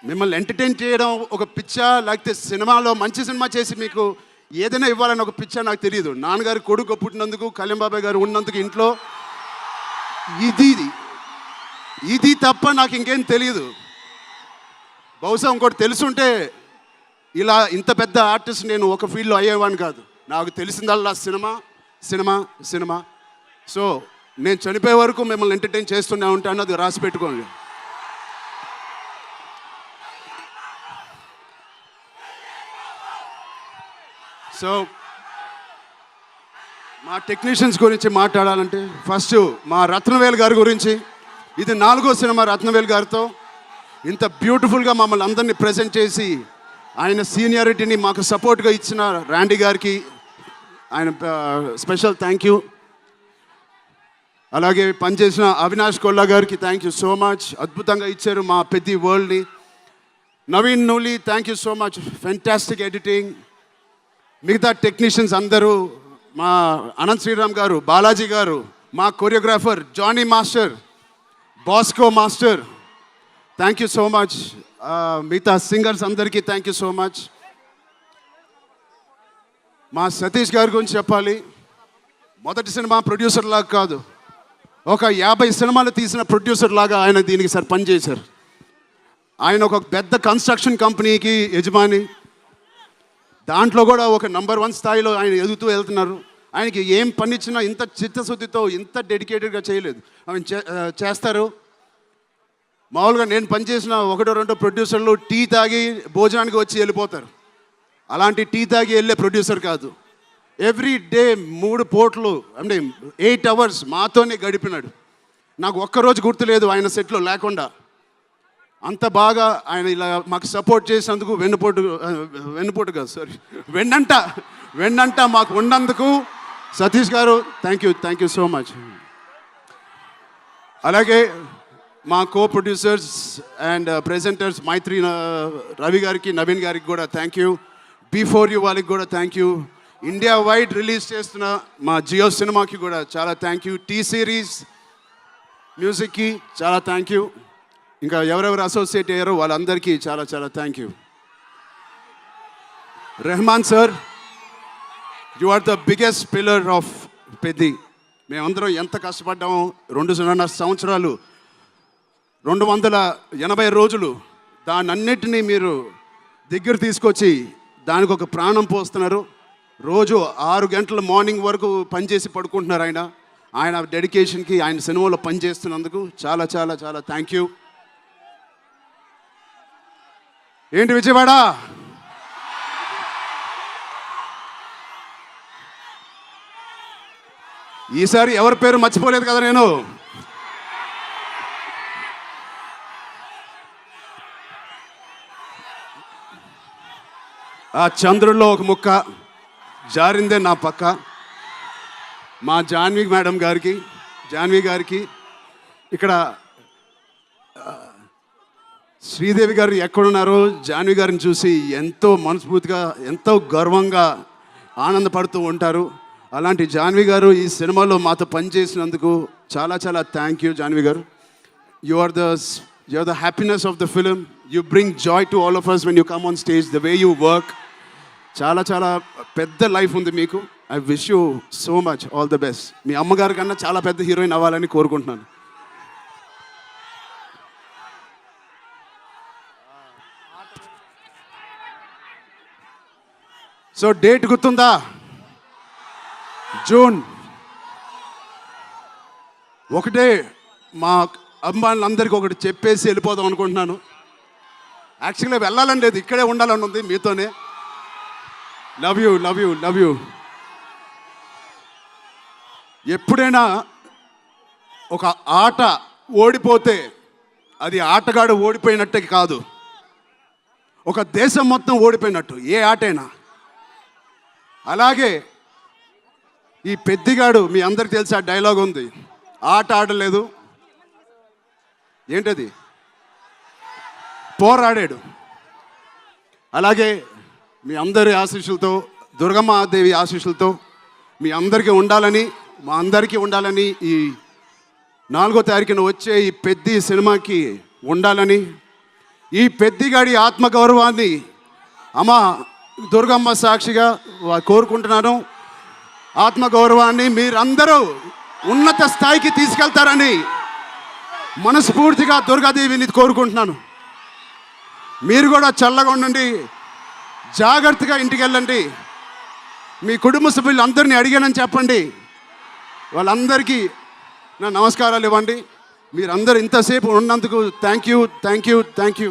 మిమ్మల్ని ఎంటర్టైన్ చేయడం ఒక పిచ్చా, లేకపోతే సినిమాలో మంచి సినిమా చేసి మీకు ఏదైనా ఇవ్వాలని ఒక పిచ్చా నాకు తెలియదు. నాన్నగారు కొడుకు పుట్టినందుకు, కళ్యాణ్ బాబాయ్ గారు ఉన్నందుకు ఇంట్లో ఇది తప్ప నాకు ఇంకేం తెలియదు. బహుశా ఇంకోటి తెలుసుంటే ఇలా ఇంత పెద్ద ఆర్టిస్ట్ నేను ఒక ఫీల్డ్లో అయ్యేవాడిని కాదు. నాకు తెలిసిందల్లా సినిమా సినిమా సినిమా. సో నేను చనిపోయే వరకు మిమ్మల్ని ఎంటర్టైన్ చేస్తూనే ఉంటాను, అది రాసి పెట్టుకోండి. సో మా టెక్నీషియన్స్ గురించి మాట్లాడాలంటే ఫస్ట్ మా రత్నవేల్ గారి గురించి. ఇది 4వ సినిమా రత్నవేల్ గారితో. ఇంత బ్యూటిఫుల్గా మమ్మల్ని అందరినీ ప్రజెంట్ చేసి ఆయన సీనియారిటీని మాకు సపోర్ట్గా ఇచ్చిన ర్యాండీ గారికి ఆయన స్పెషల్ థ్యాంక్ యూ. అలాగే పనిచేసిన అవినాష్ కొల్లా గారికి థ్యాంక్ యూ సో మచ్. అద్భుతంగా ఇచ్చారు మా పెద్ద వరల్డ్ని. Naveen Nooli thank you so much, fantastic editing. మిగతా టెక్నీషియన్స్ అందరూ, మా అనంత్ శ్రీరామ్ గారు, బాలాజీ గారు, మా choreographer Jani master, Bosco master, thank you so much. మిగతా సింగర్స్ అందరికీ థ్యాంక్ యూ సో మచ్. మా సతీష్ గారి గురించి చెప్పాలి. మొదటి సినిమా ప్రొడ్యూసర్ లాగా కాదు, ఒక 50 సినిమాలు తీసిన ప్రొడ్యూసర్ లాగా ఆయన దీనికి పనిచేశారు. ఆయన ఒక పెద్ద కన్స్ట్రక్షన్ కంపెనీకి యజమాని. దాంట్లో కూడా ఒక నంబర్ 1 స్థాయిలో ఆయన ఎదుగుతూ వెళ్తున్నారు. ఆయనకి ఏం పని ఇచ్చినా ఇంత చిత్తశుద్ధితో, ఇంత డెడికేటెడ్గా చేయలేదు. ఆయన చేస్తారు. మామూలుగా నేను పనిచేసిన 1-2 ప్రొడ్యూసర్లు టీ తాగి భోజనానికి వచ్చి వెళ్ళిపోతారు. అలాంటి టీ తాగి వెళ్ళే ప్రొడ్యూసర్ కాదు. ఎవ్రీ డే 3 పూటలు అంటే 8 అవర్స్ మాతోనే గడిపినాడు. నాకు ఒక్కరోజు గుర్తులేదు ఆయన సెట్లో లేకుండా. అంత బాగా ఆయన ఇలా మాకు సపోర్ట్ చేసినందుకు వెన్నుపోటు కాదు సారీ వెన్నంట మాకు ఉన్నందుకు సతీష్ గారు థ్యాంక్ యూ సో మచ్. అలాగే మా కో ప్రొడ్యూసర్స్ అండ్ ప్రెజెంటర్స్ మైత్రి రవి గారికి, నవీన్ గారికి కూడా థ్యాంక్ యూ. బిఫోర్ యూ వాళ్ళకి కూడా thank you. India wide release చేస్తున్న మా జియో సినిమాకి కూడా చాలా థ్యాంక్ యూ. టీ సిరీస్ మ్యూజిక్కి చాలా థ్యాంక్ యూ. ఇంకా ఎవరెవరు అసోసియేట్ అయ్యారో వాళ్ళందరికీ చాలా చాలా thank you. Rahman sir, you are the biggest pillar of Peddi. మేమందరం ఎంత కష్టపడ్డామో 2.5 సంవత్సరాలు, 280 రోజులు, దాన్నన్నిటినీ మీరు దగ్గర తీసుకొచ్చి దానికి ఒక ప్రాణం పోస్తున్నారు. రోజు 6 గంటల మార్నింగ్ వరకు పనిచేసి పడుకుంటున్నారు ఆయన డెడికేషన్కి, ఆయన సినిమాలో పనిచేస్తున్నందుకు చాలా చాలా చాలా థ్యాంక్ యూ. ఏంటి విజయవాడ? ఈసారి ఎవరి పేరు మర్చిపోలేదు కదా నేను. ఆ చంద్రుల్లో ఒక ముక్క జారిందే నా పక్క. మా జాన్వి గారికి ఇక్కడ శ్రీదేవి గారు ఎక్కడున్నారో జాన్వి గారిని చూసి ఎంతో మనస్ఫూర్తిగా, ఎంతో గర్వంగా ఆనందపడుతూ ఉంటారు. అలాంటి జాన్వి గారు ఈ సినిమాలో మాతో పనిచేసినందుకు చాలా చాలా థ్యాంక్ యూ జాన్వి గారు. You are the happiness of the film. You bring joy to all of us when you come on stage, the way you work. చాలా చాలా పెద్ద లైఫ్ ఉంది మీకు. I wish you so much all the best. మీ అమ్మగారి కన్నా చాలా పెద్ద హీరోయిన్ అవ్వాలని కోరుకుంటున్నాను. సో డేట్ గుర్తుందా? జూన్ 1. మా అమ్మాయిలందరికీ ఒకటి చెప్పేసి వెళ్ళిపోదాం అనుకుంటున్నాను. యాక్చువల్గా వెళ్ళాలని లేదు, ఇక్కడే ఉండాలని ఉంది మీతోనే. Love you. ఎప్పుడైనా ఒక ఆట ఓడిపోతే అది ఆటగాడు ఓడిపోయినట్టే కాదు, ఒక దేశం మొత్తం ఓడిపోయినట్టు ఏ ఆటైనా. అలాగే ఈ పెద్దిగాడు, మీ అందరికి తెలిసి ఆ డైలాగ్ ఉంది, ఆట ఆడలేదు, ఏంటది, పోరాడాడు. అలాగే మీ అందరి ఆశీస్సులతో, దుర్గమ్మాదేవి ఆశీస్సులతో మీ అందరికీ ఉండాలని, మా అందరికీ ఉండాలని, ఈ 4వ తారీఖున వచ్చే ఈ పెద్ద సినిమాకి ఉండాలని ఈ పెద్దిగాడి ఆత్మగౌరవాన్ని అమ్మ దుర్గమ్మ సాక్షిగా కోరుకుంటున్నాను. ఆత్మగౌరవాన్ని మీరందరూ ఉన్నత స్థాయికి తీసుకెళ్తారని మనస్ఫూర్తిగా దుర్గాదేవిని కోరుకుంటున్నాను. మీరు కూడా చల్లగా ఉండండి, జాగ్రత్తగా ఇంటికి వెళ్ళండి. మీ కుటుంబ సభ్యులు అందరినీ అడిగానని చెప్పండి. వాళ్ళందరికీ నా నమస్కారాలు ఇవ్వండి. మీరందరూ ఇంతసేపు ఉన్నందుకు థ్యాంక్ యూ.